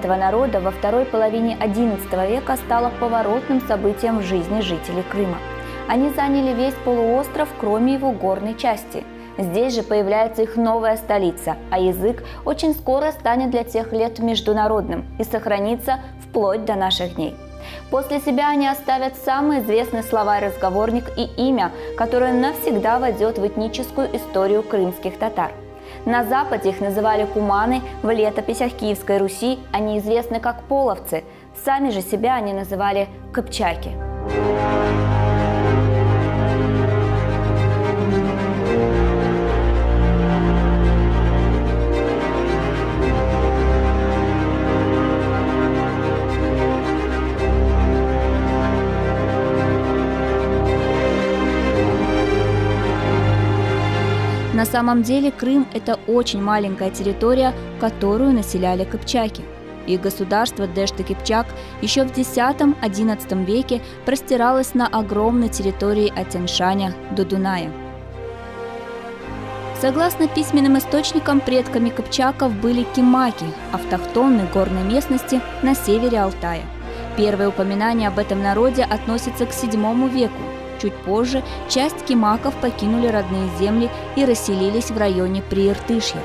этого народа во второй половине XI века стало поворотным событием в жизни жителей Крыма. Они заняли весь полуостров, кроме его горной части. Здесь же появляется их новая столица, а язык очень скоро станет для тех лет международным и сохранится вплоть до наших дней. После себя они оставят самый известный словарь-разговорник и имя, которое навсегда войдет в этническую историю крымских татар. На Западе их называли куманы, в летописях Киевской Руси они известны как половцы, сами же себя они называли кыпчаки. На самом деле Крым – это очень маленькая территория, которую населяли кыпчаки. И государство Дэшты-Кыпчак еще в X-XI веке простиралось на огромной территории от Тянь-Шаня до Дуная. Согласно письменным источникам, предками кыпчаков были кимаки, автохтонной горной местности на севере Алтая. Первое упоминание об этом народе относится к VII веку. Чуть позже часть кимаков покинули родные земли и расселились в районе Прииртышья.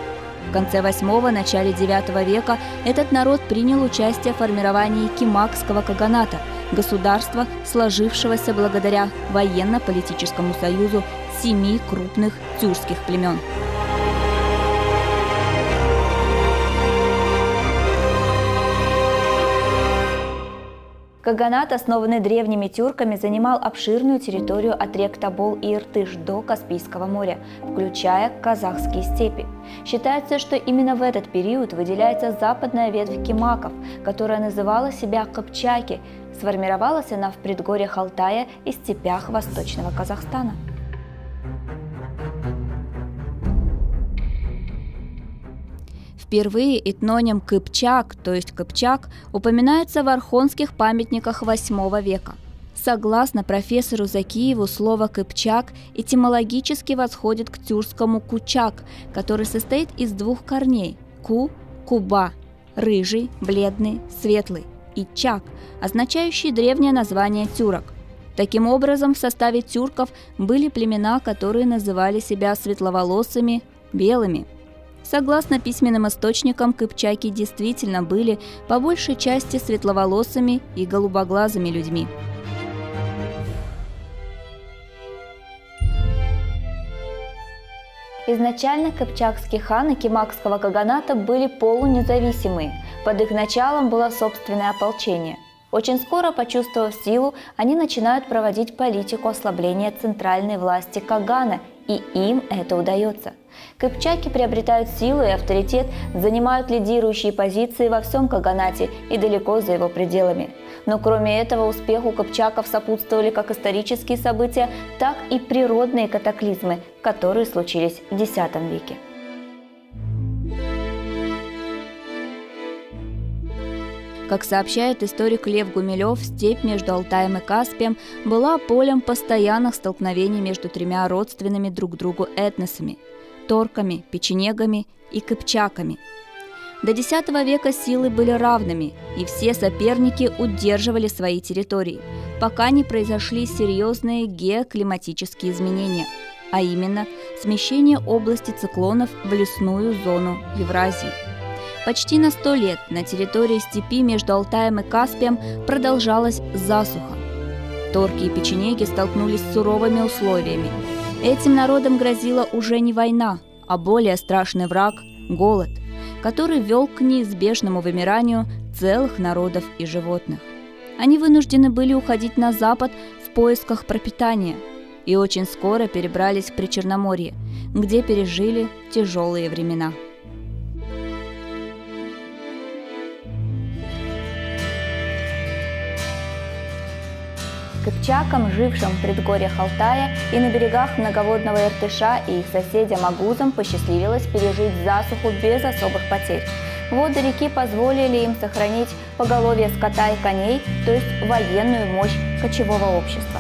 В конце VIII – начале IX века этот народ принял участие в формировании Кимакского каганата, государства, сложившегося благодаря военно-политическому союзу 7 крупных тюркских племен. Каганат, основанный древними тюрками, занимал обширную территорию от рек Тобол и Иртыш до Каспийского моря, включая казахские степи. Считается, что именно в этот период выделяется западная ветвь кимаков, которая называла себя кыпчаки. Сформировалась она в предгорьях Алтая и степях восточного Казахстана. Впервые этноним «кыпчак», то есть «кыпчак», упоминается в архонских памятниках VIII века. Согласно профессору Закиеву, слово «кыпчак» этимологически восходит к тюркскому «кучак», который состоит из двух корней – «ку» – «куба» – рыжий, бледный, светлый, и «чак», означающий древнее название тюрок. Таким образом, в составе тюрков были племена, которые называли себя светловолосыми, белыми. Согласно письменным источникам, кыпчаки действительно были по большей части светловолосыми и голубоглазыми людьми. Изначально кыпчакские ханы Кимакского каганата были полунезависимые, под их началом было собственное ополчение. Очень скоро, почувствовав силу, они начинают проводить политику ослабления центральной власти Кагана, и им это удается. Кыпчаки приобретают силу и авторитет, занимают лидирующие позиции во всем Каганате и далеко за его пределами. Но кроме этого успеху кыпчаков сопутствовали как исторические события, так и природные катаклизмы, которые случились в X веке. Как сообщает историк Лев Гумилев, степь между Алтаем и Каспием была полем постоянных столкновений между тремя родственными друг другу этносами – торками, печенегами и кыпчаками. До X века силы были равными, и все соперники удерживали свои территории, пока не произошли серьезные геоклиматические изменения, а именно смещение области циклонов в лесную зону Евразии. Почти на 100 лет на территории степи между Алтаем и Каспием продолжалась засуха. Торки и печенеги столкнулись с суровыми условиями. Этим народам грозила уже не война, а более страшный враг – голод, который вел к неизбежному вымиранию целых народов и животных. Они вынуждены были уходить на запад в поисках пропитания и очень скоро перебрались в Причерноморье, где пережили тяжелые времена. Кыпчакам, жившим в предгорьях Алтая и на берегах многоводного Иртыша, и их соседям агузам посчастливилось пережить засуху без особых потерь. Воды реки позволили им сохранить поголовье скота и коней, то есть военную мощь кочевого общества.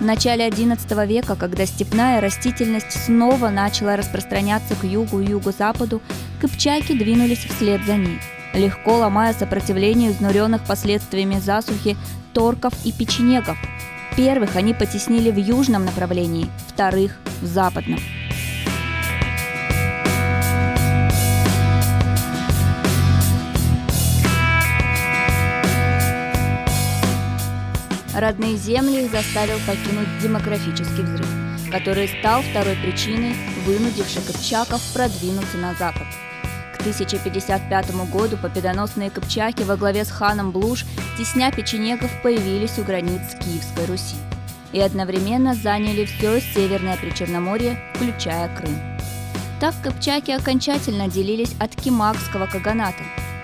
В начале XI века, когда степная растительность снова начала распространяться к югу и юго-западу, кыпчаки двинулись вслед за ней, легко ломая сопротивление изнуренных последствиями засухи торков и печенегов. Первых они потеснили в южном направлении, вторых – в западном. Родные земли их заставил покинуть демографический взрыв, который стал второй причиной, вынудившей кыпчаков продвинуться на запад. К 1055 году победоносные кыпчаки во главе с ханом Блуш, тесня печенегов, появились у границ Киевской Руси и одновременно заняли все Северное Причерноморье, включая Крым. Так кыпчаки окончательно отделились от кимакского каганата.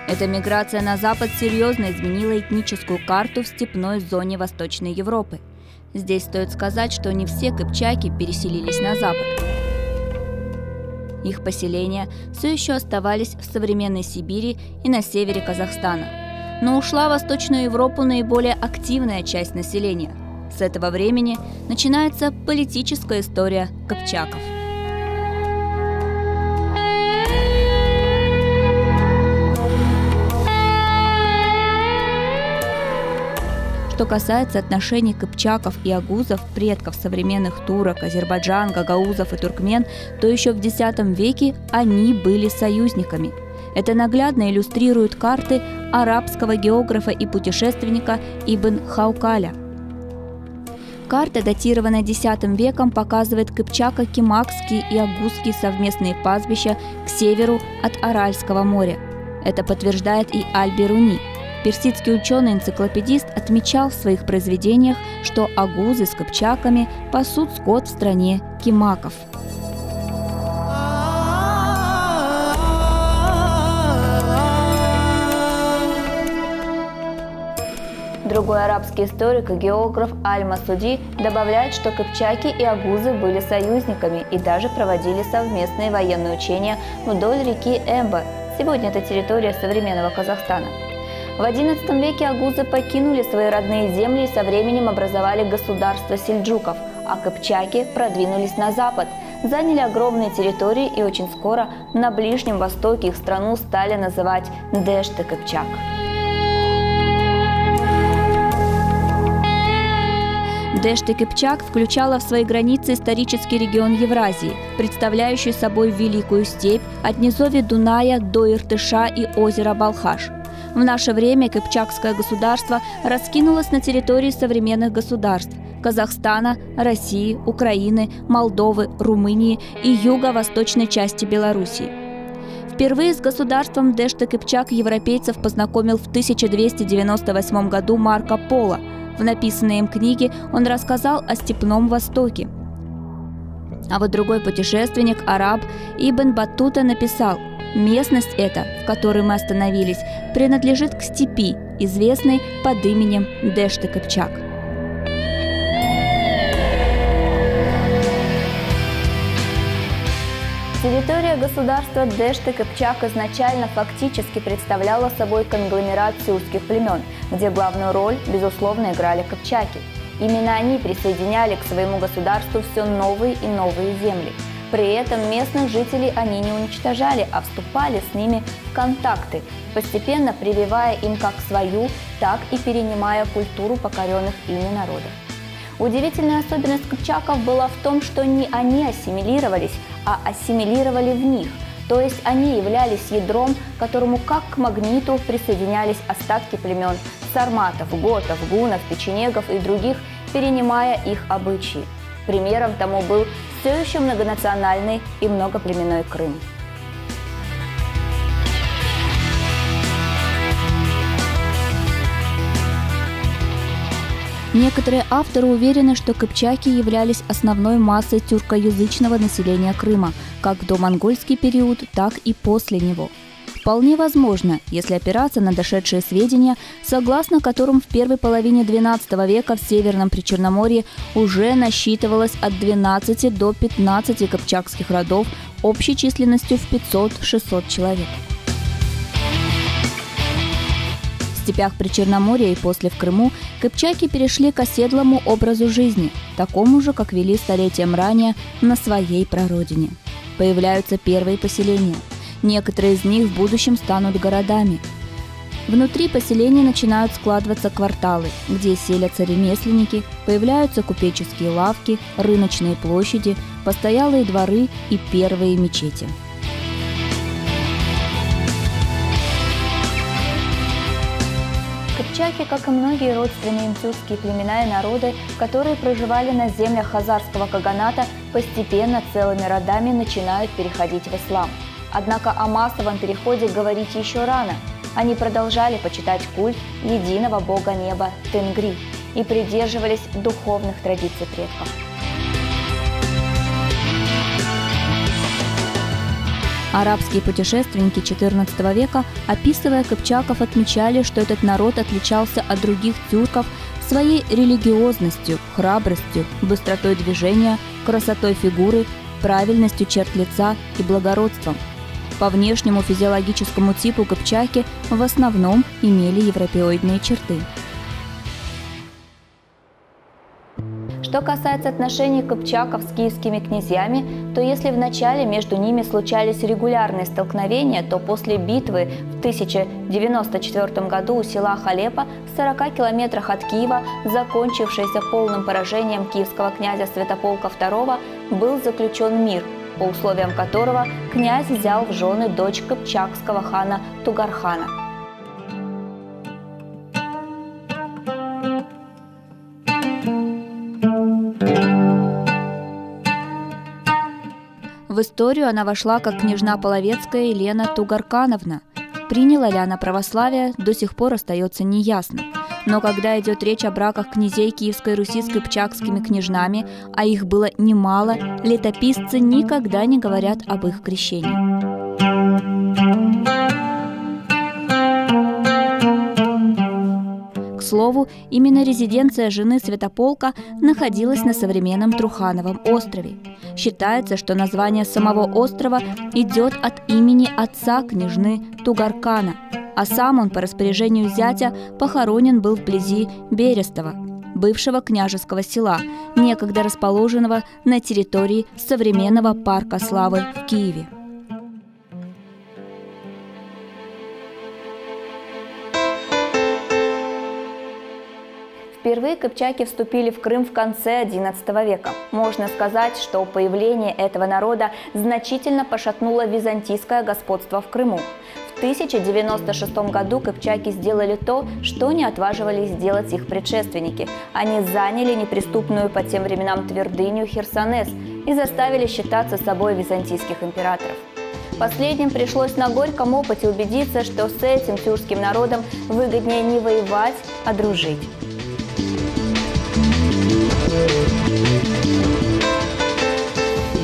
Эта миграция на запад серьезно изменила этническую карту в степной зоне Восточной Европы. Здесь стоит сказать, что не все кыпчаки переселились на запад. Их поселения все еще оставались в современной Сибири и на севере Казахстана. Но ушла в Восточную Европу наиболее активная часть населения. С этого времени начинается политическая история кыпчаков. Что касается отношений кыпчаков и агузов, предков современных турок, азербайджан, гагаузов и туркмен, то еще в X веке они были союзниками. Это наглядно иллюстрируют карты арабского географа и путешественника Ибн Хаукаля. Карта, датированная X веком, показывает кыпчако-кимакские и агузские совместные пастбища к северу от Аральского моря. Это подтверждает и Аль-Бируни. Персидский ученый-энциклопедист отмечал в своих произведениях, что агузы с кыпчаками пасут скот в стране кимаков. Другой арабский историк и географ Аль-Масуди добавляет, что кыпчаки и агузы были союзниками и даже проводили совместные военные учения вдоль реки Эмба. Сегодня это территория современного Казахстана. В XI веке агузы покинули свои родные земли и со временем образовали государство сельджуков, а кыпчаки продвинулись на запад, заняли огромные территории и очень скоро на Ближнем Востоке их страну стали называть Дэшты-Кыпчак. Дэшты-Кыпчак включала в свои границы исторический регион Евразии, представляющий собой Великую степь от низовья Дуная до Иртыша и озера Балхаш. В наше время кыпчакское государство раскинулось на территории современных государств – Казахстана, России, Украины, Молдовы, Румынии и юго-восточной части Белоруссии. Впервые с государством Дэшты-Кыпчак европейцев познакомил в 1298 году Марко Поло. В написанной им книге он рассказал о степном Востоке. А вот другой путешественник, араб Ибн Баттута, написал: «Местность эта, в которой мы остановились, принадлежит к степи, известной под именем Дэшты-Кыпчак». Территория государства Дэшты-Кыпчак изначально фактически представляла собой конгломерат тюркских племен, где главную роль, безусловно, играли кыпчаки. Именно они присоединяли к своему государству все новые и новые земли. При этом местных жителей они не уничтожали, а вступали с ними в контакты, постепенно прививая им как свою, так и перенимая культуру покоренных ими народов. Удивительная особенность кыпчаков была в том, что не они ассимилировались, а ассимилировали в них, то есть они являлись ядром, к которому как к магниту присоединялись остатки племен сарматов, готов, гунов, печенегов и других, перенимая их обычаи. Примером тому был все еще многонациональный и многоплеменной Крым. Некоторые авторы уверены, что кыпчаки являлись основной массой тюркоязычного населения Крыма, как в домонгольский период, так и после него. Вполне возможно, если опираться на дошедшие сведения, согласно которым в первой половине XII века в Северном Причерноморье уже насчитывалось от 12 до 15 кыпчакских родов общей численностью в 500-600 человек. С степях Причерноморья и после в Крыму кыпчаки перешли к оседлому образу жизни, такому же, как вели столетием ранее на своей прародине. Появляются первые поселения. Некоторые из них в будущем станут городами. Внутри поселений начинают складываться кварталы, где селятся ремесленники, появляются купеческие лавки, рыночные площади, постоялые дворы и первые мечети. Кыпчаки, как и многие родственные им тюркские племена и народы, которые проживали на землях хазарского каганата, постепенно целыми родами начинают переходить в ислам. Однако о массовом переходе говорить еще рано. Они продолжали почитать культ единого бога неба Тенгри и придерживались духовных традиций предков. Арабские путешественники XIV века, описывая кыпчаков, отмечали, что этот народ отличался от других тюрков своей религиозностью, храбростью, быстротой движения, красотой фигуры, правильностью черт лица и благородством. По внешнему физиологическому типу кыпчаки в основном имели европеоидные черты. Что касается отношений кыпчаков с киевскими князьями, то если вначале между ними случались регулярные столкновения, то после битвы в 1094 году у села Халепа в 40 километрах от Киева, закончившейся полным поражением киевского князя Святополка II, был заключен мир, по условиям которого князь взял в жены дочь кыпчакского хана Тугархана. В историю она вошла как княжна половецкая Елена Тугаркановна. Приняла ли она православие, до сих пор остается неясно. Но когда идет речь о браках князей Киевской Руси с кыпчакскими княжнами, а их было немало, летописцы никогда не говорят об их крещении. К слову, именно резиденция жены Святополка находилась на современном Трухановом острове. Считается, что название самого острова идет от имени отца княжны Тугаркана, а сам он по распоряжению зятя похоронен был вблизи Берестова, бывшего княжеского села, некогда расположенного на территории современного парка славы в Киеве. Впервые кыпчаки вступили в Крым в конце XI века. Можно сказать, что появление этого народа значительно пошатнуло византийское господство в Крыму. В 1096 году кыпчаки сделали то, что не отваживались сделать их предшественники. Они заняли неприступную по тем временам твердыню Херсонес и заставили считаться собой византийских императоров. Последним пришлось на горьком опыте убедиться, что с этим тюркским народом выгоднее не воевать, а дружить.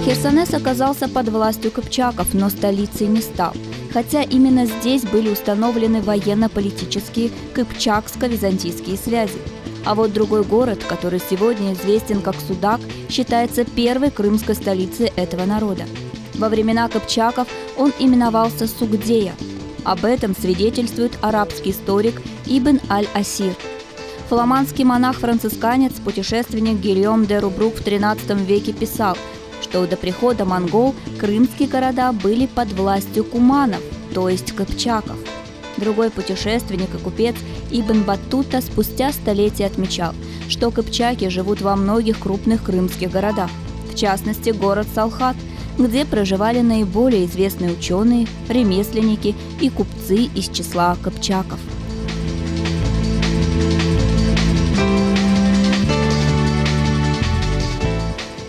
Херсонес оказался под властью кыпчаков, но столицей не стал, хотя именно здесь были установлены военно-политические кыпчакско-византийские связи. А вот другой город, который сегодня известен как Судак, считается первой крымской столицей этого народа. Во времена кыпчаков он именовался Сугдея. Об этом свидетельствует арабский историк Ибн аль-Асир. Фламандский монах-францисканец, путешественник Гильом де Рубрук в XIII веке писал, что до прихода монгол крымские города были под властью куманов, то есть кыпчаков. Другой путешественник и купец Ибн Баттута спустя столетия отмечал, что кыпчаки живут во многих крупных крымских городах, в частности город Салхат, где проживали наиболее известные ученые, ремесленники и купцы из числа кыпчаков.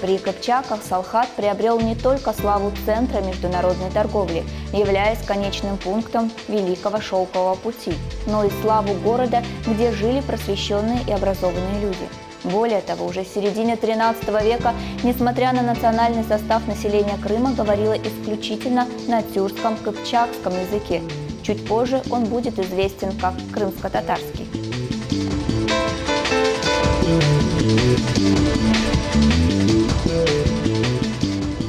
При кыпчаках Салхат приобрел не только славу центра международной торговли, являясь конечным пунктом Великого Шелкового пути, но и славу города, где жили просвещенные и образованные люди. Более того, уже в середине XIII века, несмотря на национальный состав населения Крыма, говорило исключительно на тюркском кыпчакском языке. Чуть позже он будет известен как крымско-татарский.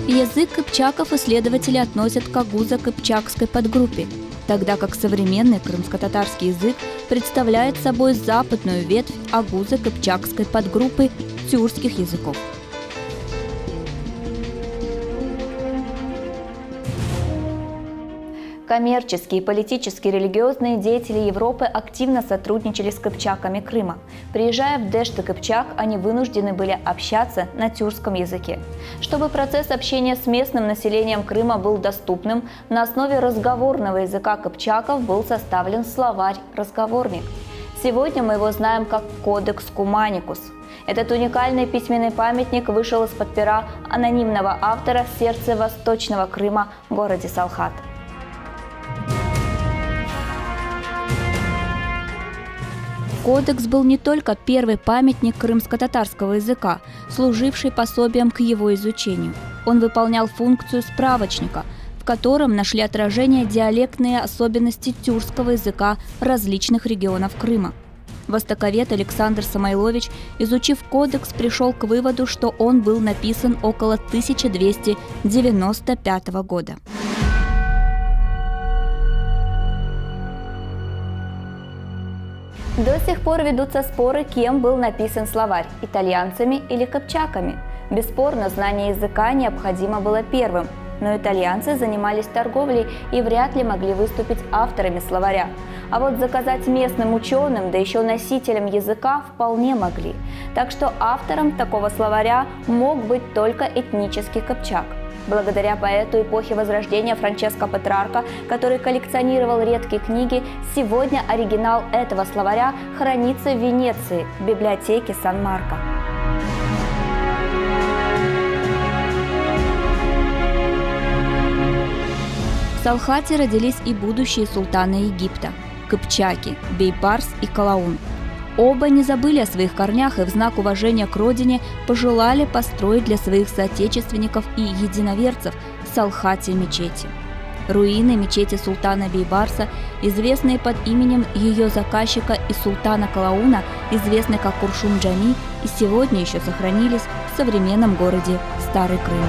Язык кыпчаков исследователи относят к агузо-кыпчакской подгруппе. тогда как современный крымско-татарский язык представляет собой западную ветвь агузо-кыпчакской подгруппы тюркских языков. Коммерческие, политические, религиозные деятели Европы активно сотрудничали с кыпчаками Крыма. Приезжая в Дэшт и Кыпчак, они вынуждены были общаться на тюркском языке. Чтобы процесс общения с местным населением Крыма был доступным, на основе разговорного языка кыпчаков был составлен словарь-разговорник. Сегодня мы его знаем как Кодекс Куманикус. Этот уникальный письменный памятник вышел из-под пера анонимного автора в сердце Восточного Крыма, городе Салхат. Кодекс был не только первый памятник крымско-татарского языка, служивший пособием к его изучению. Он выполнял функцию справочника, в котором нашли отражение диалектные особенности тюркского языка различных регионов Крыма. Востоковед Александр Самойлович, изучив кодекс, пришел к выводу, что он был написан около 1295 года. До сих пор ведутся споры, кем был написан словарь – итальянцами или кыпчаками. Бесспорно, знание языка необходимо было первым, но итальянцы занимались торговлей и вряд ли могли выступить авторами словаря. А вот заказать местным ученым, да еще носителям языка, вполне могли. Так что автором такого словаря мог быть только этнический кыпчак. Благодаря поэту эпохи Возрождения Франческо Петрарка, который коллекционировал редкие книги, сегодня оригинал этого словаря хранится в Венеции, в библиотеке Сан-Марко. В Салхате родились и будущие султаны Египта – кыпчаки, Бейбарс и Калаун. Оба не забыли о своих корнях и в знак уважения к родине пожелали построить для своих соотечественников и единоверцев в Салхате мечети. Руины мечети султана Бейбарса, известные под именем ее заказчика и султана Калауна, известные как Куршум-Джами, и сегодня еще сохранились в современном городе Старый Крым.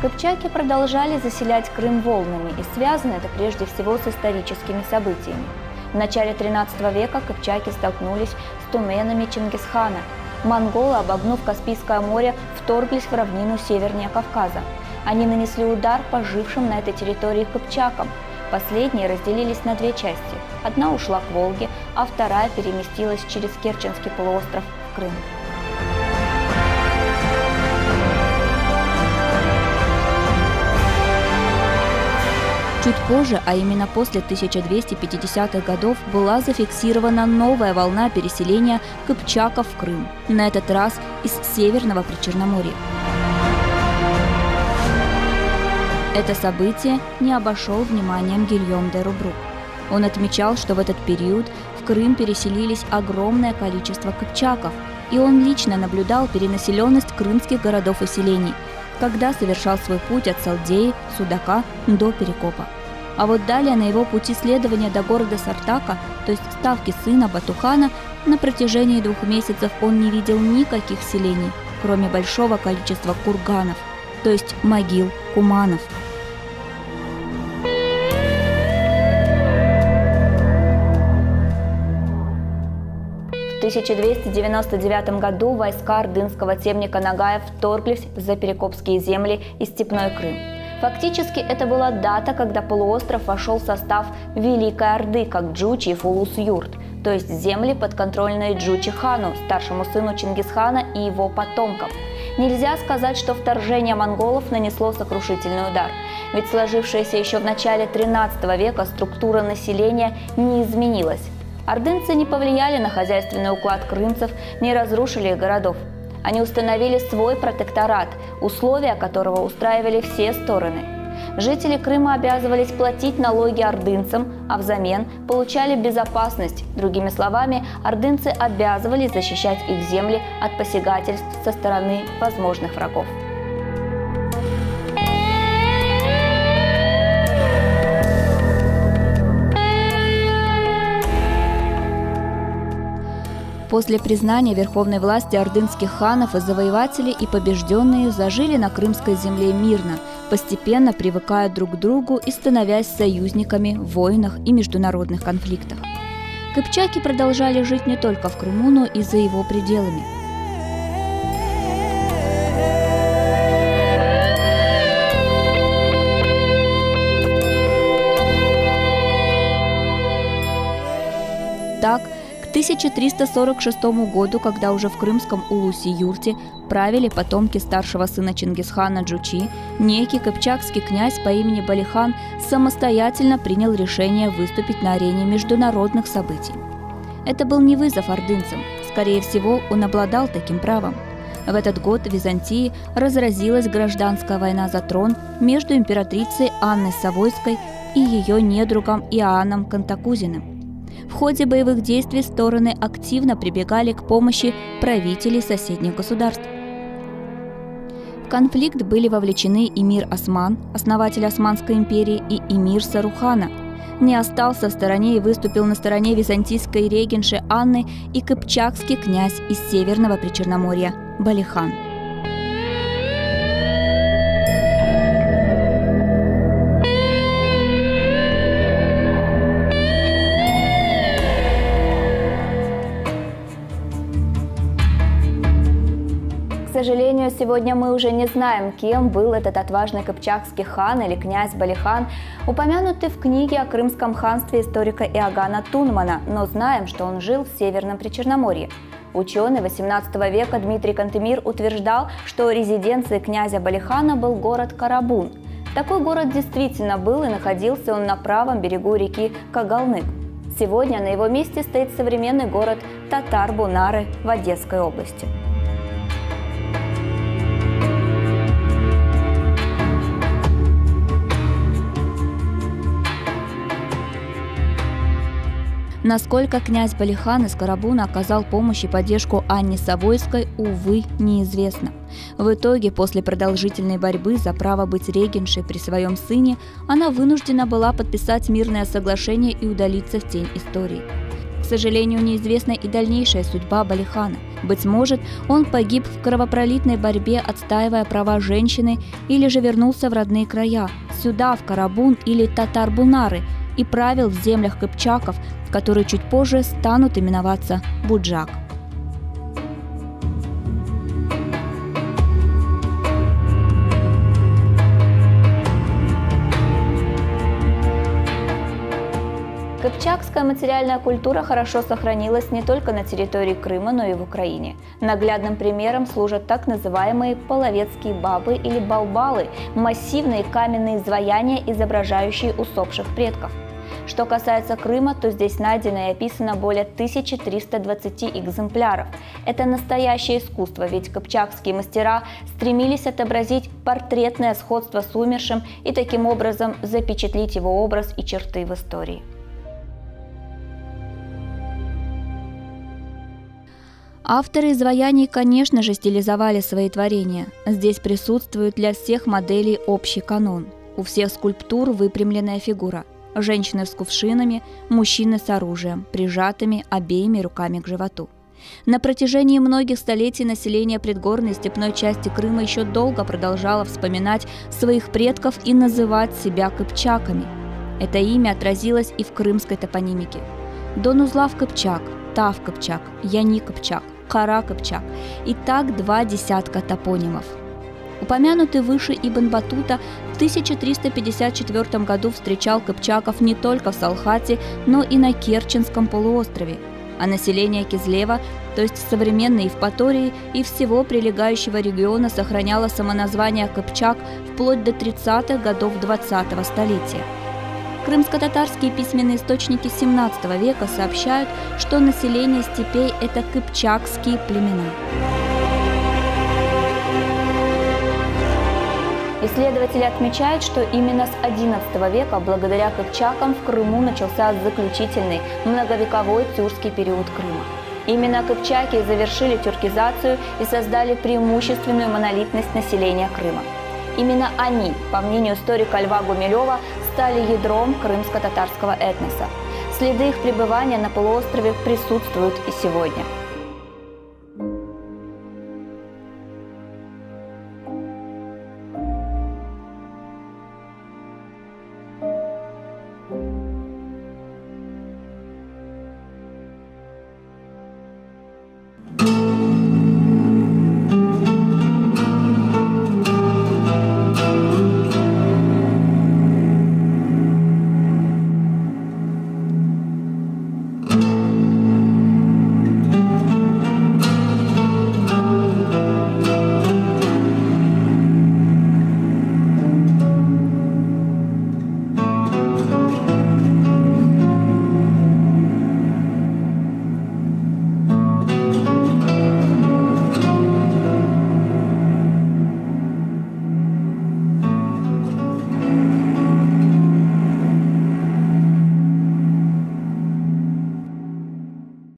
Кыпчаки продолжали заселять Крым волнами, и связано это прежде всего с историческими событиями. В начале XIII века кыпчаки столкнулись с туменами Чингисхана. Монголы, обогнув Каспийское море, вторглись в равнину севернее Кавказа. Они нанесли удар по жившим на этой территории кыпчакам. Последние разделились на две части. Одна ушла к Волге, а вторая переместилась через Керченский полуостров в Крым. Чуть позже, а именно после 1250-х годов, была зафиксирована новая волна переселения кыпчаков в Крым, на этот раз из Северного Причерноморья. Это событие не обошел вниманием Гильом де Рубрук. Он отмечал, что в этот период в Крым переселились огромное количество кыпчаков, и он лично наблюдал перенаселенность крымских городов и селений, когда совершал свой путь от Салдеи, Судака до Перекопа. А вот далее на его пути следования до города Сартака, то есть ставки сына Батухана, на протяжении 2 месяцев он не видел никаких селений, кроме большого количества курганов, то есть могил куманов. В 1299 году войска ордынского темника Нагая вторглись в заперекопские земли и Степной Крым. Фактически это была дата, когда полуостров вошел в состав Великой Орды, как Джучи и Фулус-Юрт, то есть земли, подконтрольные Джучи-хану, старшему сыну Чингисхана и его потомкам. Нельзя сказать, что вторжение монголов нанесло сокрушительный удар, ведь сложившаяся еще в начале XIII века структура населения не изменилась. Ордынцы не повлияли на хозяйственный уклад крымцев, не разрушили их городов. Они установили свой протекторат, условия которого устраивали все стороны. Жители Крыма обязывались платить налоги ордынцам, а взамен получали безопасность. Другими словами, ордынцы обязывались защищать их земли от посягательств со стороны возможных врагов. После признания верховной власти ордынских ханов и завоеватели и побежденные зажили на крымской земле мирно, постепенно привыкая друг к другу и становясь союзниками в войнах и международных конфликтах. Кыпчаки продолжали жить не только в Крыму, но и за его пределами. Так, к 1346 году, когда уже в крымском Улусе-Юрте правили потомки старшего сына Чингисхана Джучи, некий кыпчакский князь по имени Балихан самостоятельно принял решение выступить на арене международных событий. Это был не вызов ордынцам, скорее всего, он обладал таким правом. В этот год в Византии разразилась гражданская война за трон между императрицей Анной Савойской и ее недругом Иоанном Кантакузиным. В ходе боевых действий стороны активно прибегали к помощи правителей соседних государств. В конфликт были вовлечены эмир Осман, основатель Османской империи, и эмир Сарухана. Не остался в стороне и выступил на стороне византийской регенши Анны и кыпчакский князь из Северного Причерноморья Балихан. К сожалению, сегодня мы уже не знаем, кем был этот отважный кыпчакский хан или князь Балихан, упомянутый в книге о Крымском ханстве историка Иоганна Тунмана, но знаем, что он жил в Северном Причерноморье. Ученый XVIII века Дмитрий Кантемир утверждал, что резиденцией князя Балихана был город Карабун. Такой город действительно был, и находился он на правом берегу реки Кагалнык. Сегодня на его месте стоит современный город Татар-Бунары в Одесской области. Насколько князь Балихан из Карабуна оказал помощь и поддержку Анне Савойской, увы, неизвестно. В итоге, после продолжительной борьбы за право быть регеншей при своем сыне, она вынуждена была подписать мирное соглашение и удалиться в тень истории. К сожалению, неизвестна и дальнейшая судьба Балихана. Быть может, он погиб в кровопролитной борьбе, отстаивая права женщины, или же вернулся в родные края, сюда, в Карабун или Татар-Бунары, и правил в землях кыпчаков, которые чуть позже станут именоваться Буджак. Кыпчакская материальная культура хорошо сохранилась не только на территории Крыма, но и в Украине. Наглядным примером служат так называемые половецкие бабы или балбалы – массивные каменные изваяния, изображающие усопших предков. Что касается Крыма, то здесь найдено и описано более 1320 экземпляров. Это настоящее искусство, ведь кыпчакские мастера стремились отобразить портретное сходство с умершим и таким образом запечатлеть его образ и черты в истории. Авторы изваяний, конечно же, стилизовали свои творения. Здесь присутствует для всех моделей общий канон. У всех скульптур выпрямленная фигура. Женщины с кувшинами, мужчины с оружием, прижатыми обеими руками к животу. На протяжении многих столетий население предгорной и степной части Крыма еще долго продолжало вспоминать своих предков и называть себя кыпчаками. Это имя отразилось и в крымской топонимике. Донузлав Кыпчак, Тав Кыпчак, Яни Кыпчак, Кара Кыпчак и так 2 десятка топонимов. Упомянутый выше Ибн Батута в 1354 году встречал кыпчаков не только в Салхате, но и на Керченском полуострове. А население Кизлева, то есть современной Евпатории и всего прилегающего региона, сохраняло самоназвание Кыпчак вплоть до 30-х годов 20-го столетия. Крымско-татарские письменные источники XVII века сообщают, что население степей – это кыпчакские племена. Исследователи отмечают, что именно с XI века благодаря кыпчакам в Крыму начался заключительный многовековой тюркский период Крыма. Именно кыпчаки завершили тюркизацию и создали преимущественную монолитность населения Крыма. Именно они, по мнению историка Льва Гумилева, стали ядром крымско-татарского этноса. Следы их пребывания на полуострове присутствуют и сегодня.